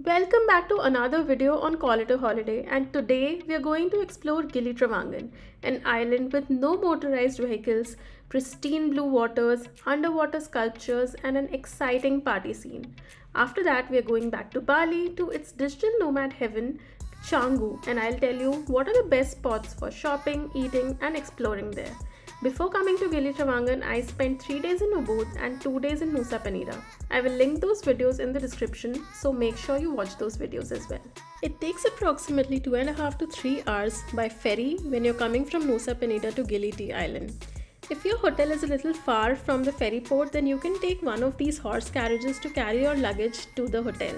Welcome back to another video on Call It a Holiday, and today we are going to explore Gili Trawangan, an island with no motorized vehicles, pristine blue waters, underwater sculptures, and an exciting party scene. After that, we are going back to Bali to its digital nomad heaven, Canggu, and I'll tell you what are the best spots for shopping, eating, and exploring there. Before coming to Gili Trawangan, I spent 3 days in Ubud and 2 days in Nusa Penida. I will link those videos in the description, so make sure you watch those videos as well. It takes approximately 2.5 to 3 hours by ferry when you're coming from Nusa Penida to Gili T Island. If your hotel is a little far from the ferry port, then you can take one of these horse carriages to carry your luggage to the hotel.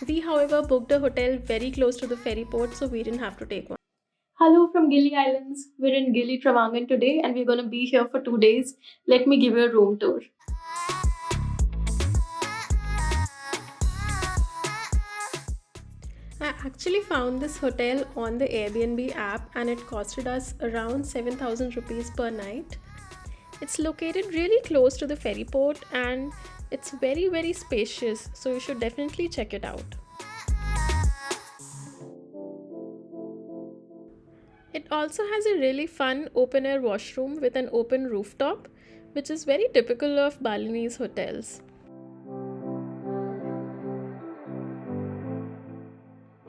We, however, booked a hotel very close to the ferry port, so we didn't have to take one. Hello from Gili Islands. We're in Gili Trawangan today and we're going to be here for 2 days. Let me give you a room tour. I actually found this hotel on the Airbnb app and it costed us around 7,000 rupees per night. It's located really close to the ferry port and it's very spacious, so you should definitely check it out. It also has a really fun open air washroom with an open rooftop, which is very typical of Balinese hotels.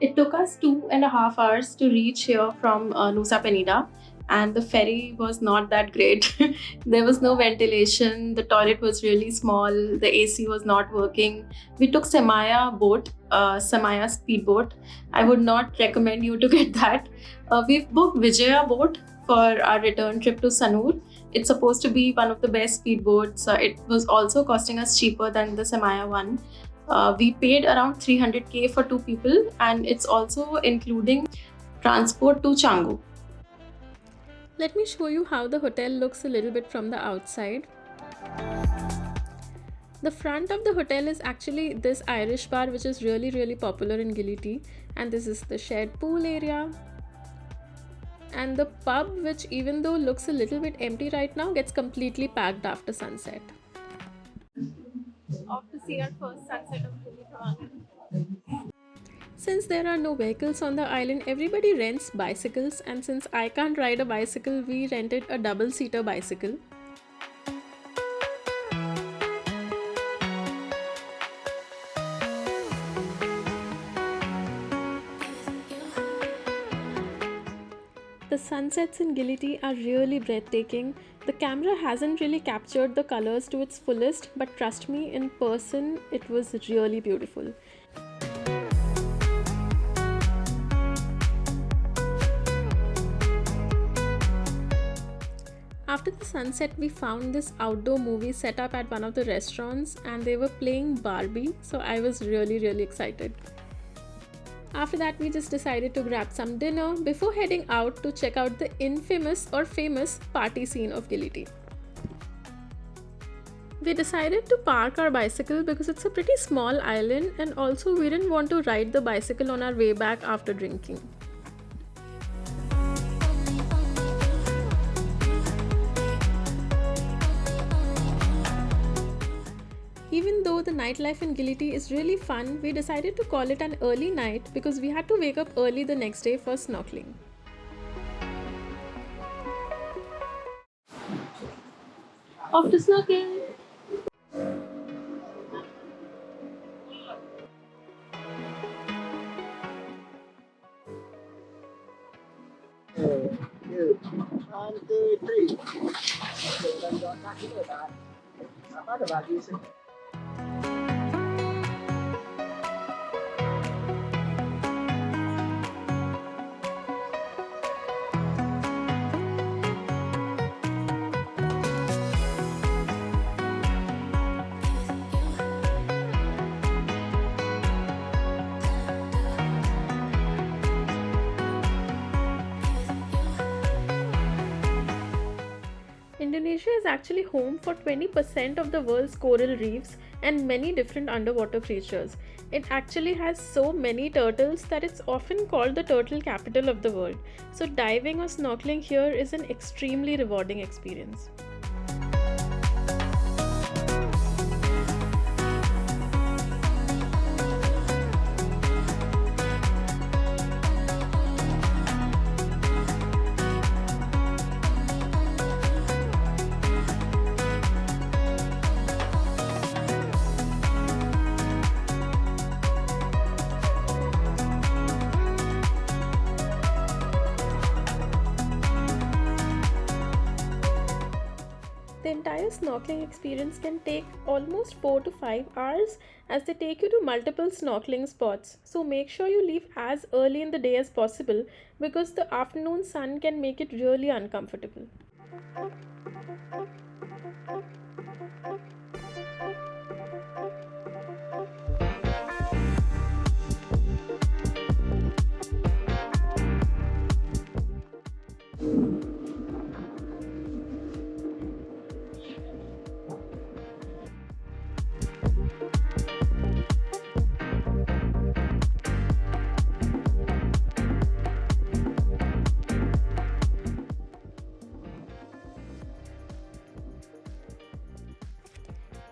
It took us 2.5 hours to reach here from Nusa Penida, and the ferry was not that great. There was no ventilation, the toilet was really small, the AC was not working. We took Samaya speedboat. I would not recommend you to get that. We've booked Vijaya boat for our return trip to Sanur. It's supposed to be one of the best speedboats. It was also costing us cheaper than the Samaya one. We paid around 300k for 2 people, and it's also including transport to Canggu. Let me show you how the hotel looks a little bit from the outside. The front of the hotel is actually this Irish bar, which is really popular in Gili T, and this is the shared pool area. And the pub, which even though looks a little bit empty right now, gets completely packed after sunset. Off to see our first sunset of Gili Trawangan. Since there are no vehicles on the island, everybody rents bicycles, and since I can't ride a bicycle, we rented a double-seater bicycle. The sunsets in Gili T are really breathtaking. The camera hasn't really captured the colors to its fullest, but trust me, in person, it was really beautiful. After the sunset, we found this outdoor movie set up at one of the restaurants and they were playing Barbie, so I was really excited. After that, we just decided to grab some dinner before heading out to check out the infamous or famous party scene of Gili T. We decided to park our bicycle because it's a pretty small island and also we didn't want to ride the bicycle on our way back after drinking. Even though the nightlife in Gili T is really fun, we decided to call it an early night because we had to wake up early the next day for snorkeling. Off to snorkel! One, two, three. Apa ada lagi sih? Indonesia is actually home for 20% of the world's coral reefs and many different underwater creatures. It actually has so many turtles that it's often called the turtle capital of the world. So diving or snorkeling here is an extremely rewarding experience. entire snorkeling experience can take almost 4 to 5 hours as they take you to multiple snorkeling spots. So make sure you leave as early in the day as possible because the afternoon sun can make it really uncomfortable.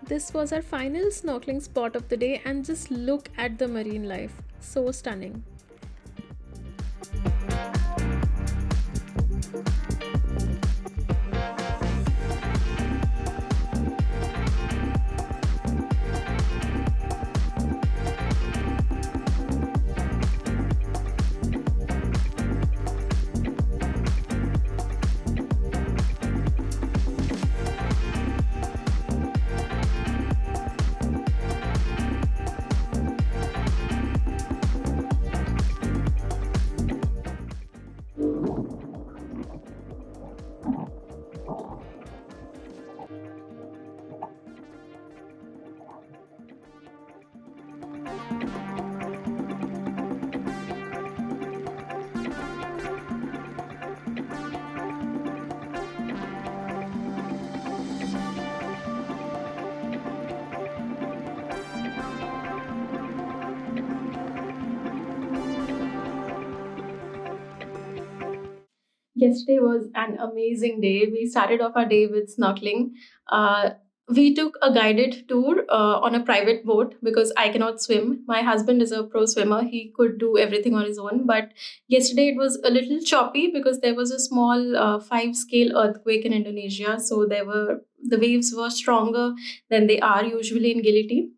This was our final snorkeling spot of the day, and just look at the marine life. So stunning. Yesterday was an amazing day. We started off our day with snorkeling. Uh, we took a guided tour on a private boat because I cannot swim. My husband is a pro swimmer. He could do everything on his own. But yesterday it was a little choppy because there was a small 5 scale earthquake in Indonesia. So the waves were stronger than they are usually in Gili.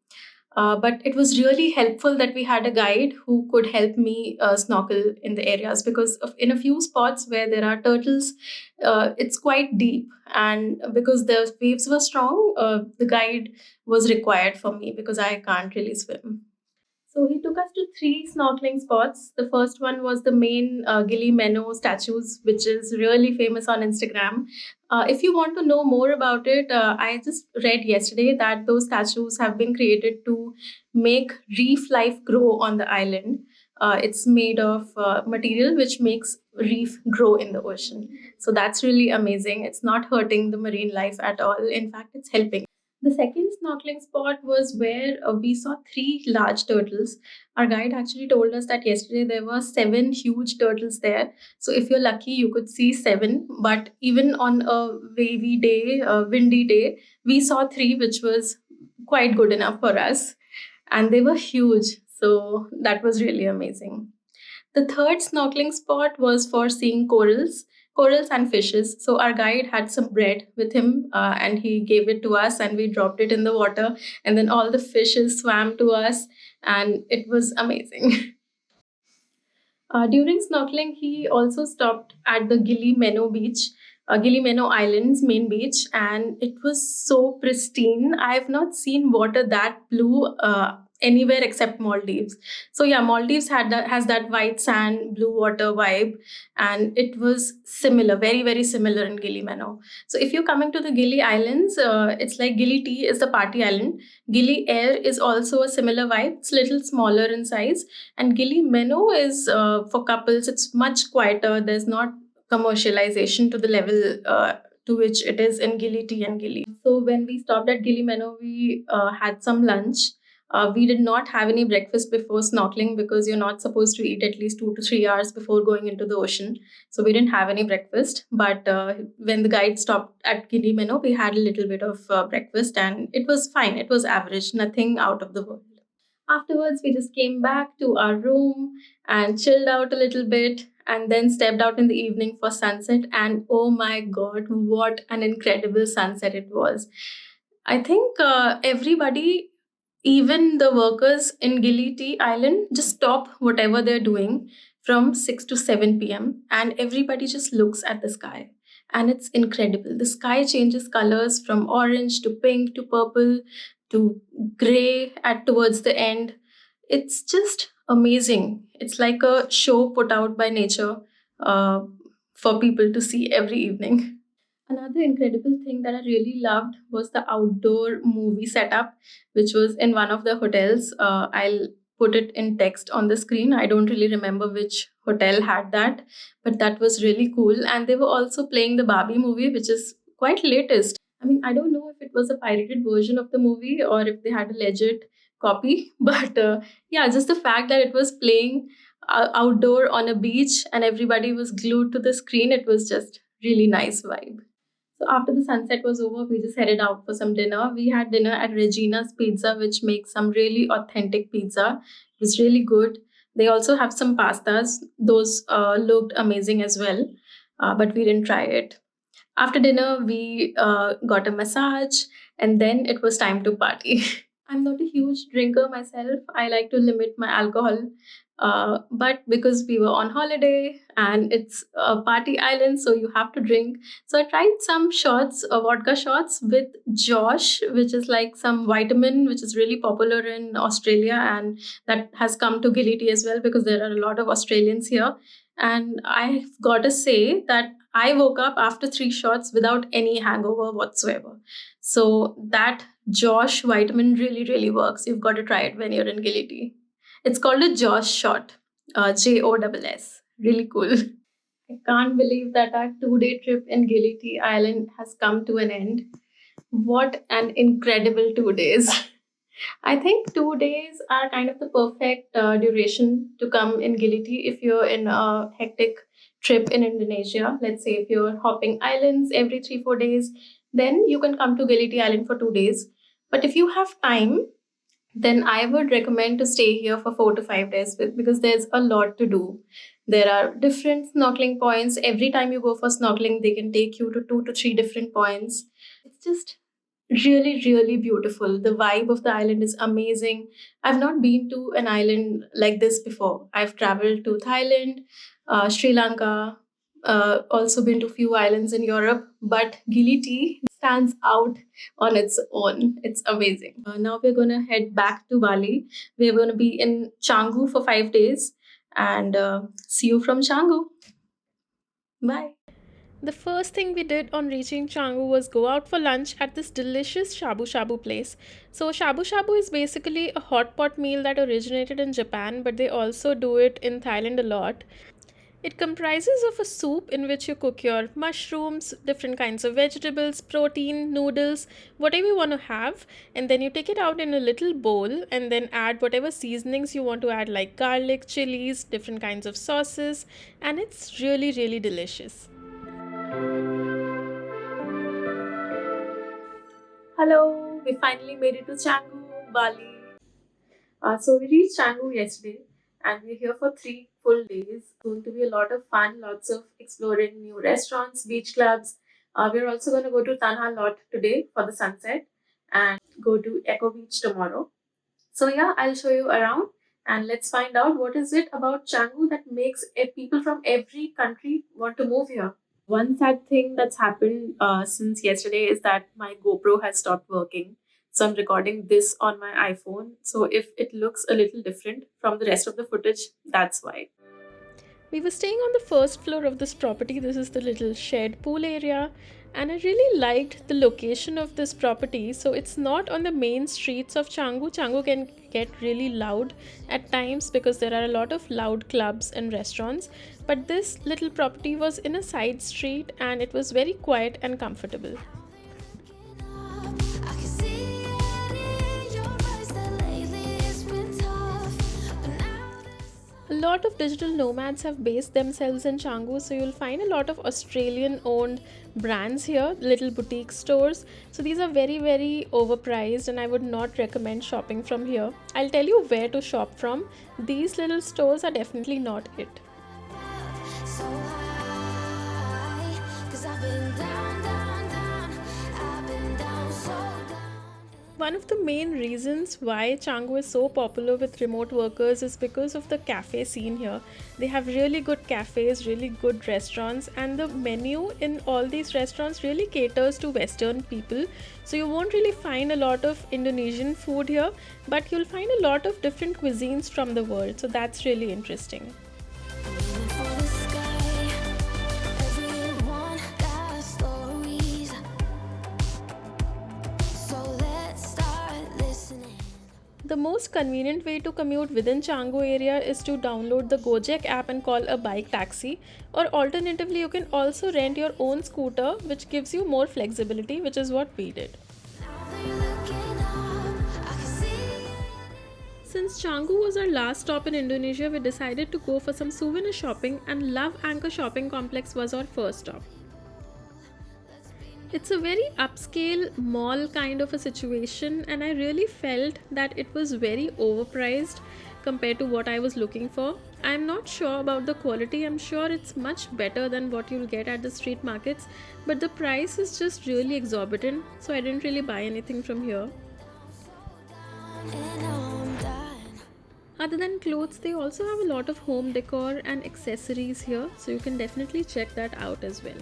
But it was really helpful that we had a guide who could help me snorkel in the areas because in a few spots where there are turtles, it's quite deep. And because the waves were strong, the guide was required for me because I can't really swim. So he took us to 3 snorkeling spots. The first one was the main Gili statues, which is really famous on Instagram. If you want to know more about it, I just read yesterday that those statues have been created to make reef life grow on the island. It's made of material which makes reef grow in the ocean. So that's really amazing. It's not hurting the marine life at all. In fact, it's helping. The second snorkeling spot was where we saw 3 large turtles. Our guide actually told us that yesterday there were 7 huge turtles there. So if you're lucky, you could see 7. But even on a wavy day, a windy day, we saw 3, which was quite good enough for us. And they were huge. So that was really amazing. The third snorkeling spot was for seeing corals and fishes. So our guide had some bread with him, and he gave it to us, and we dropped it in the water, and then all the fishes swam to us, and it was amazing. During snorkeling, he also stopped at the Gili Island's main beach, and it was so pristine. I have not seen water that blue anywhere except Maldives. So yeah, Maldives has that white sand, blue water vibe, and it was similar, very very similar in Gili. So if you're coming to the Gili Islands, it's like Gili T is the party island. Gili Air is also a similar vibe. It's little smaller in size, and Gili Meno is for couples. It's much quieter. There's not commercialization to the level to which it is in Gili T and Gili. So when we stopped at Gili Meno, we had some lunch. We did not have any breakfast before snorkeling because you're not supposed to eat at least 2 to 3 hours before going into the ocean. So we didn't have any breakfast. But when the guide stopped at Gili Meno, we had a little bit of breakfast, and it was fine. It was average, nothing out of the world. Afterwards, we just came back to our room and chilled out a little bit and then stepped out in the evening for sunset. And oh my god, what an incredible sunset it was! I think everybody, even the workers in Gili Tea Island, just stop whatever they're doing from 6 to 7 p.m. and everybody just looks at the sky. and it's incredible. The sky changes colors from orange to pink to purple to gray at towards the end. It's just amazing. It's like a show put out by nature uh, for people to see every evening. Another incredible thing that I really loved was the outdoor movie setup, which was in one of the hotels. I'll put it in text on the screen. I don't really remember which hotel had that, but that was really cool. And they were also playing the Barbie movie, which is quite latest. I mean, I don't know if it was a pirated version of the movie or if they had a legit copy, but yeah, just the fact that it was playing outdoor on a beach and everybody was glued to the screen, it was just really nice vibe. So after the sunset was over, we just headed out for some dinner. We had dinner at Regina's Pizza, which makes some really authentic pizza. It was really good. They also have some pastas. Those looked amazing as well, but we didn't try it. After dinner, we got a massage, and then it was time to party. I'm not a huge drinker myself. I like to limit my alcohol. But because we were on holiday and it's a party island, so you have to drink. So I tried some shots, vodka shots with Josh, which is like some vitamin, which is really popular in Australia and that has come to Gili T as well because there are a lot of Australians here. And I've got to say that I woke up after 3 shots without any hangover whatsoever. So that Josh vitamin really, really works. You've got to try it when you're in Gili Tea. It's called a Josh shot, Joss. Really cool. I can't believe that our 2 day trip in Gili Tea Island has come to an end. What an incredible 2 days. I think 2 days are kind of the perfect duration to come in Gili Tea if you're in a hectic trip in Indonesia. Let's say if you're hopping islands every 3 4 days, then you can come to Gili Tea Island for 2 days. But if you have time, then I would recommend to stay here for 4 to 5 days because there's a lot to do. There are different snorkeling points. Every time you go for snorkeling, they can take you to 2 to 3 different points. It's just really, really beautiful. The vibe of the island is amazing. I've not been to an island like this before. I've traveled to Thailand, Sri Lanka, also been to few islands in Europe, but Gili Tea stands out on its own. It's amazing. Now we're going to head back to Bali. We're going to be in Canggu for 5 days and see you from Canggu. Bye. The first thing we did on reaching Canggu was go out for lunch at this delicious shabu shabu place. So, shabu shabu is basically a hot pot meal that originated in Japan, but they also do it in Thailand a lot. It comprises of a soup in which you cook your mushrooms, different kinds of vegetables, protein, noodles, whatever you want to have, and then you take it out in a little bowl and then add whatever seasonings you want to add, like garlic, chilies, different kinds of sauces, and it's really, really delicious. Hello, we finally made it to Canggu, Bali. So we reached Canggu yesterday and we're here for 3 full days. Going to be a lot of fun, lots of exploring new restaurants, beach clubs. We're also going to go to Tanha Lot today for the sunset and go to Echo Beach tomorrow. So yeah, I'll show you around and let's find out what is it about Canggu that makes people from every country want to move here. One sad thing that's happened since yesterday is that my GoPro has stopped working. So I'm recording this on my iPhone. So if it looks a little different from the rest of the footage, that's why. We were staying on the first floor of this property. This is the little shared pool area. And I really liked the location of this property. So it's not on the main streets of Canggu. Canggu can get really loud at times because there are a lot of loud clubs and restaurants. But this little property was in a side street and it was very quiet and comfortable. A lot of digital nomads have based themselves in Canggu, so you'll find a lot of Australian owned brands here, little boutique stores. So these are very, very overpriced, and I would not recommend shopping from here. I'll tell you where to shop from. These little stores are definitely not it. One of the main reasons why Canggu is so popular with remote workers is because of the cafe scene here. They have really good cafes, really good restaurants, and the menu in all these restaurants really caters to Western people. So you won't really find a lot of Indonesian food here, but you'll find a lot of different cuisines from the world. So that's really interesting. The most convenient way to commute within Canggu area is to download the Gojek app and call a bike taxi, or alternatively you can also rent your own scooter, which gives you more flexibility, which is what we did. Since Canggu was our last stop in Indonesia, we decided to go for some souvenir shopping, and Love Anchor shopping complex was our first stop. It's a very upscale mall kind of a situation, and I really felt that it was very overpriced compared to what I was looking for. I'm not sure about the quality, I'm sure it's much better than what you'll get at the street markets, but the price is just really exorbitant, so I didn't really buy anything from here. Other than clothes, they also have a lot of home decor and accessories here, so you can definitely check that out as well.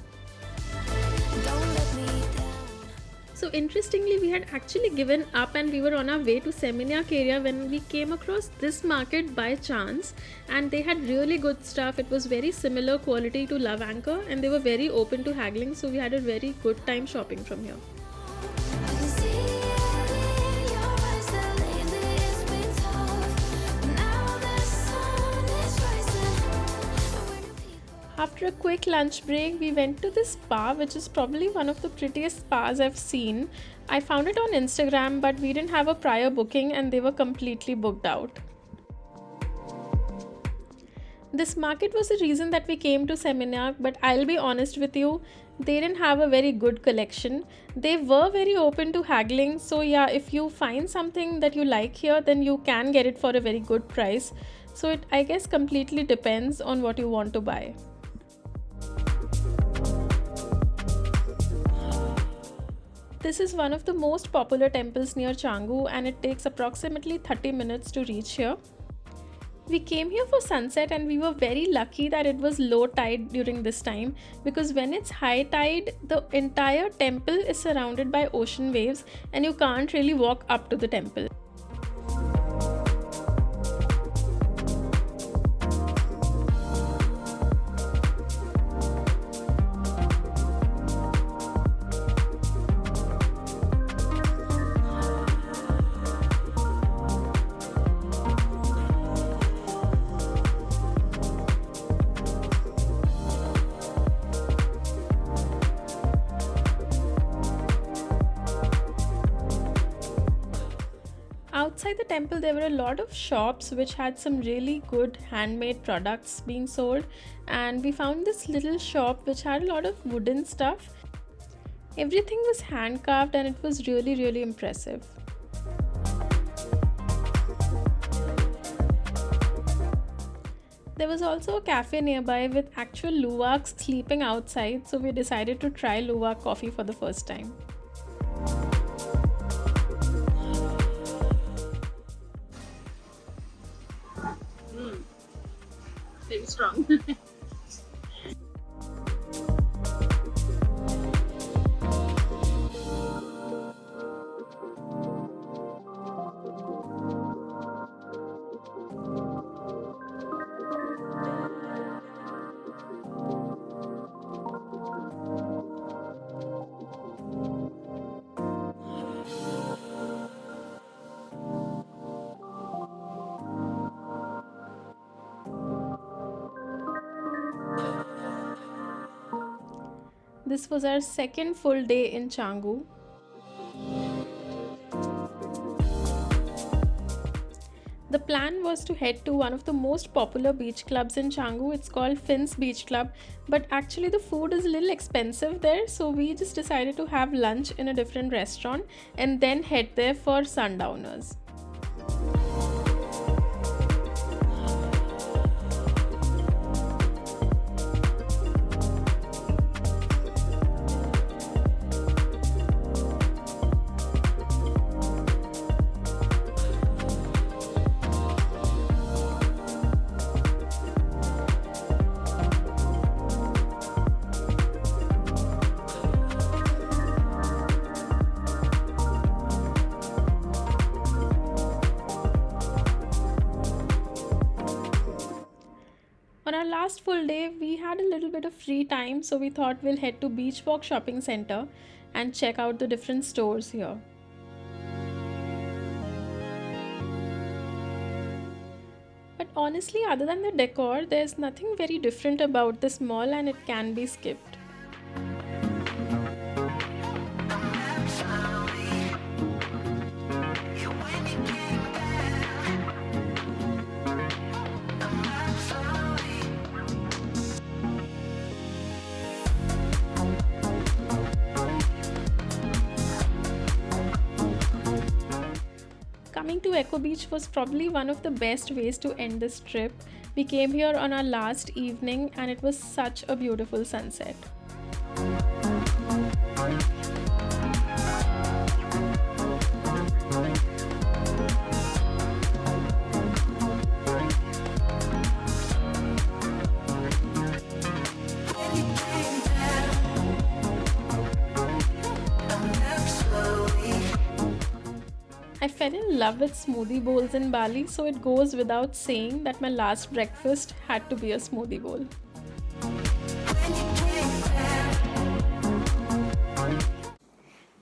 So interestingly, we had actually given up and we were on our way to Seminyak area when we came across this market by chance, and they had really good stuff. It was very similar quality to Love Anchor and they were very open to haggling, so we had a very good time shopping from here. After a quick lunch break, we went to this spa, which is probably one of the prettiest spas I've seen. I found it on Instagram, but we didn't have a prior booking and they were completely booked out. This market was the reason that we came to Seminyak, but I'll be honest with you, they didn't have a very good collection. They were very open to haggling, so yeah, if you find something that you like here, then you can get it for a very good price. So it, I guess, completely depends on what you want to buy. This is one of the most popular temples near Canggu, and it takes approximately 30 minutes to reach here. We came here for sunset and we were very lucky that it was low tide during this time, because when it's high tide, the entire temple is surrounded by ocean waves and you can't really walk up to the temple. Outside the temple, there were a lot of shops which had some really good handmade products being sold, and we found this little shop which had a lot of wooden stuff. Everything was hand carved and it was really impressive. There was also a cafe nearby with actual luwaks sleeping outside, so we decided to try luwak coffee for the first time. Very strong. This was our second full day in Canggu. The plan was to head to one of the most popular beach clubs in Canggu. It's called Finn's Beach Club, but actually the food is a little expensive there, so we just decided to have lunch in a different restaurant and then head there for sundowners. On our last full day, we had a little bit of free time, so we thought we'll head to Beach Walk Shopping Center and check out the different stores here. But honestly, other than the decor, there's nothing very different about this mall and it can be skipped. Coming to Echo Beach was probably one of the best ways to end this trip. We came here on our last evening and it was such a beautiful sunset. I fell in love with smoothie bowls in Bali, so it goes without saying that my last breakfast had to be a smoothie bowl.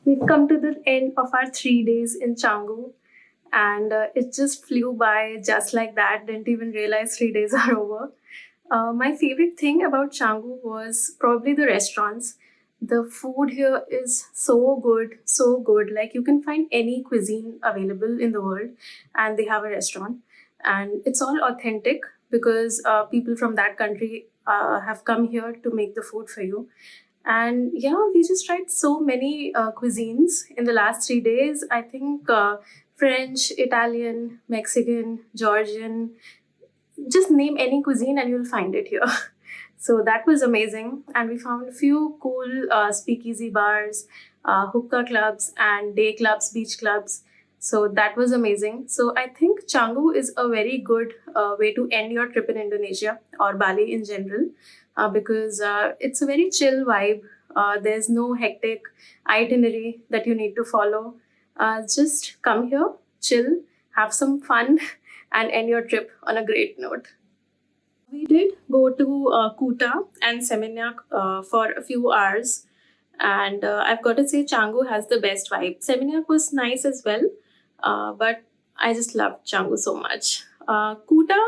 We've come to the end of our 3 days in Canggu, and it just flew by just like that. Didn't even realize 3 days are over. My favorite thing about Canggu was probably the restaurants. The food here is so good, so good. Like you can find any cuisine available in the world, and they have a restaurant, and it's all authentic because people from that country have come here to make the food for you. And yeah, we just tried so many cuisines in the last 3 days. I think French, Italian, Mexican, Georgian, just name any cuisine and you'll find it here. So that was amazing. And we found a few cool speakeasy bars, hookah clubs, and day clubs, beach clubs. So that was amazing. So I think Canggu is a very good way to end your trip in Indonesia or Bali in general because it's a very chill vibe. There's no hectic itinerary that you need to follow. Just come here, chill, have some fun, and end your trip on a great note. We did go to Kuta and Seminyak for a few hours, and I've got to say, Canggu has the best vibe. Seminyak was nice as well, but I just loved Canggu so much. Kuta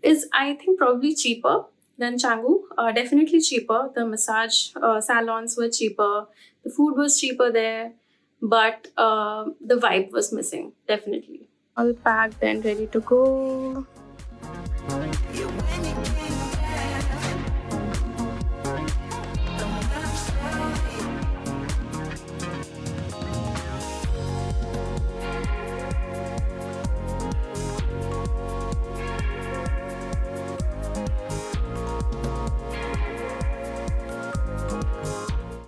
is, I think, probably cheaper than Canggu. Definitely cheaper. The massage salons were cheaper. The food was cheaper there, but the vibe was missing. Definitely. All packed and ready to go.